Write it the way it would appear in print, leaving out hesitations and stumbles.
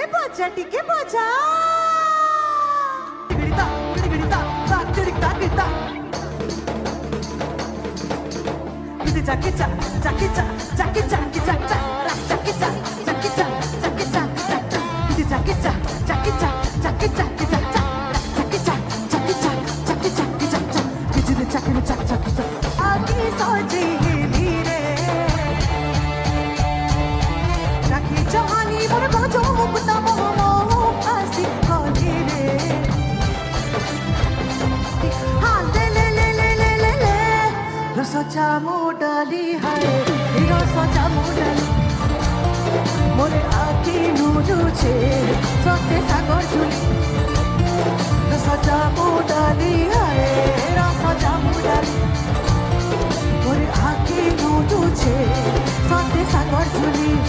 টিকে বাজা গিড়িতা গিড়িতা তাক গিড়িতা গিড়িতা ইতে জাকি চা জাকি চা জাকি জাকি চা চা জাকি চা জাকি চা জাকি চা ইতে জাকি চা জাকি চা জাকি জাকি চা চা জাকি চা জাকি চা জাকি জাকি চা চা বিজলি চাকিনে চা জাকি চা আকি সোজি রে রাখি জানি মোর বাজো মুক্তা रसा मोडाली है रसा मोडाली मोरे आखी नुरु छे सते सागर झुली रसा मोडाली है रसा मोडाली मोरे आखी नुरु छे सते सागर झुली